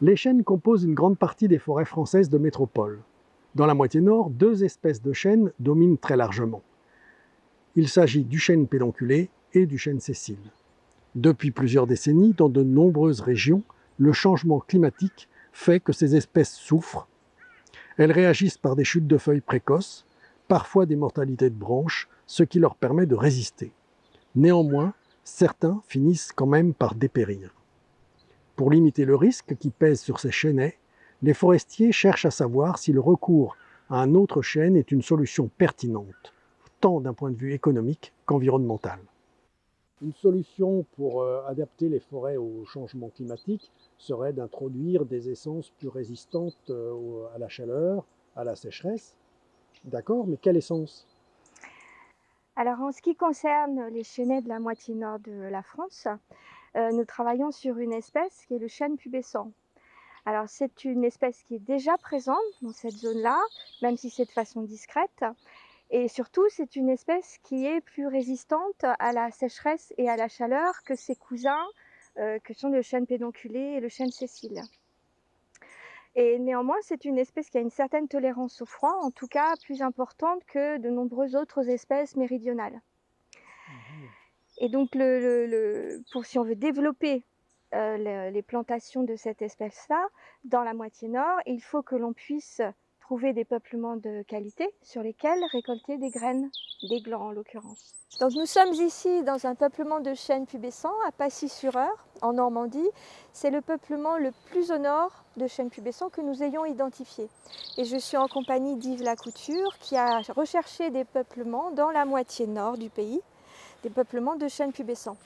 Les chênes composent une grande partie des forêts françaises de métropole. Dans la moitié nord, 2 espèces de chênes dominent très largement. Il s'agit du chêne pédonculé et du chêne sessile. Depuis plusieurs décennies, dans de nombreuses régions, le changement climatique fait que ces espèces souffrent. Elles réagissent par des chutes de feuilles précoces, parfois des mortalités de branches, ce qui leur permet de résister. Néanmoins, certains finissent quand même par dépérir. Pour limiter le risque qui pèse sur ces chênaies, les forestiers cherchent à savoir si le recours à un autre chêne est une solution pertinente, tant d'un point de vue économique qu'environnemental. Une solution pour adapter les forêts au changement climatique serait d'introduire des essences plus résistantes à la chaleur, à la sécheresse. D'accord, mais quelle essence? Alors en ce qui concerne les chênaies de la moitié nord de la France, nous travaillons sur une espèce qui est le chêne pubescent. Alors c'est une espèce qui est déjà présente dans cette zone-là, même si c'est de façon discrète. Et surtout, c'est une espèce qui est plus résistante à la sécheresse et à la chaleur que ses cousins, que sont le chêne pédonculé et le chêne sessile. Et néanmoins, c'est une espèce qui a une certaine tolérance au froid, en tout cas plus importante que de nombreuses autres espèces méridionales. Et donc, si on veut développer les plantations de cette espèce-là dans la moitié nord, il faut que l'on puisse trouver des peuplements de qualité sur lesquels récolter des graines, des glands en l'occurrence. Donc nous sommes ici dans un peuplement de chêne pubescent à Pacy-sur-Eure, en Normandie. C'est le peuplement le plus au nord de chêne pubescent que nous ayons identifié. Et je suis en compagnie d'Yves Lacouture qui a recherché des peuplements dans la moitié nord du pays, des peuplements de chêne pubescent.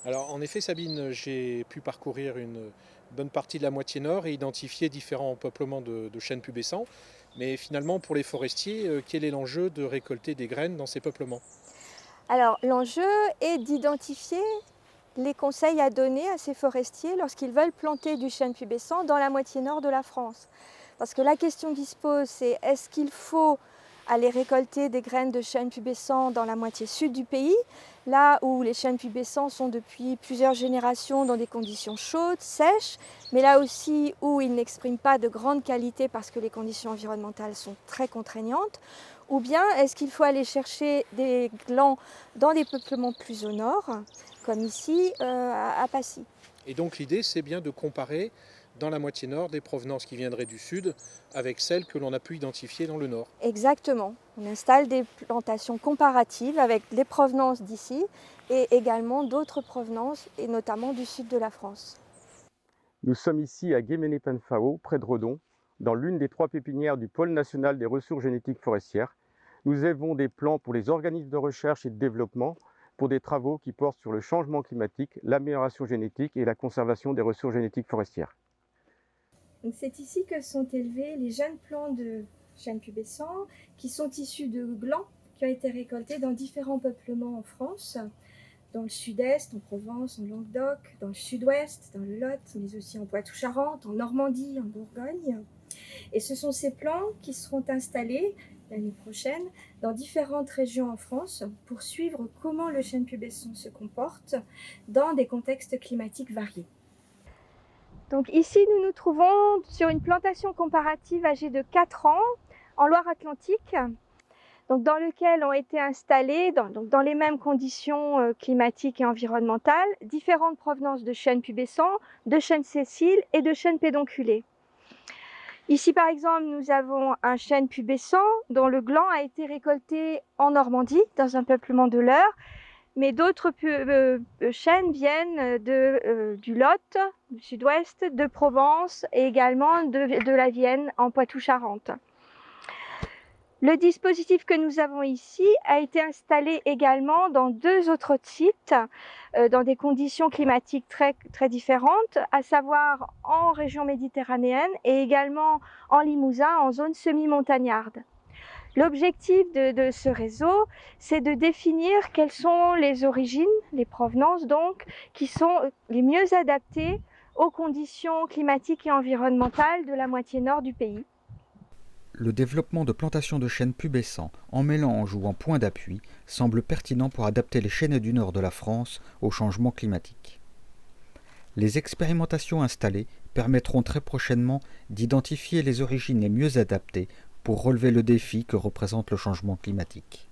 Alors en effet Sabine, j'ai pu parcourir une bonne partie de la moitié nord et identifier différents peuplements de chênes pubescents. Mais finalement pour les forestiers, quel est l'enjeu de récolter des graines dans ces peuplements? Alors l'enjeu est d'identifier les conseils à donner à ces forestiers lorsqu'ils veulent planter du chêne pubescent dans la moitié nord de la France. Parce que la question qui se pose, c'est est-ce qu'il faut aller récolter des graines de chêne pubescent dans la moitié sud du pays, là où les chênes pubescents sont depuis plusieurs générations dans des conditions chaudes, sèches, mais là aussi où ils n'expriment pas de grande qualité parce que les conditions environnementales sont très contraignantes, ou bien est-ce qu'il faut aller chercher des glands dans des peuplements plus au nord, comme ici à Passy. Et donc l'idée c'est bien de comparer dans la moitié nord des provenances qui viendraient du sud avec celles que l'on a pu identifier dans le nord. Exactement. On installe des plantations comparatives avec les provenances d'ici et également d'autres provenances, et notamment du sud de la France. Nous sommes ici à Guéméné-Penfao, près de Redon, dans l'une des 3 pépinières du Pôle national des ressources génétiques forestières. Nous avons des plans pour les organismes de recherche et de développement pour des travaux qui portent sur le changement climatique, l'amélioration génétique et la conservation des ressources génétiques forestières. C'est ici que sont élevés les jeunes plants de chêne pubescent qui sont issus de glands qui ont été récoltés dans différents peuplements en France, dans le sud-est, en Provence, en Languedoc, dans le sud-ouest, dans le Lot, mais aussi en Poitou-Charentes, en Normandie, en Bourgogne. Et ce sont ces plants qui seront installés l'année prochaine dans différentes régions en France pour suivre comment le chêne pubescent se comporte dans des contextes climatiques variés. Donc ici, nous nous trouvons sur une plantation comparative âgée de 4 ans en Loire-Atlantique, donc dans lequel ont été installés, dans les mêmes conditions climatiques et environnementales, différentes provenances de chêne pubescent, de chêne sessile et de chêne pédonculé. Ici, par exemple, nous avons un chêne pubescent dont le gland a été récolté en Normandie, dans un peuplement de l'Eure, mais d'autres chênes viennent du Lot, du sud-ouest, de Provence et également de la Vienne en Poitou-Charentes. Le dispositif que nous avons ici a été installé également dans 2 autres sites, dans des conditions climatiques très, très différentes, à savoir en région méditerranéenne et également en Limousin, en zone semi-montagnarde. L'objectif de ce réseau, c'est de définir quelles sont les origines, les provenances donc, qui sont les mieux adaptées aux conditions climatiques et environnementales de la moitié nord du pays. Le développement de plantations de chênes pubescents en mélange ou en point d'appui semble pertinent pour adapter les chênes du nord de la France au changement climatique. Les expérimentations installées permettront très prochainement d'identifier les origines les mieux adaptées pour relever le défi que représente le changement climatique.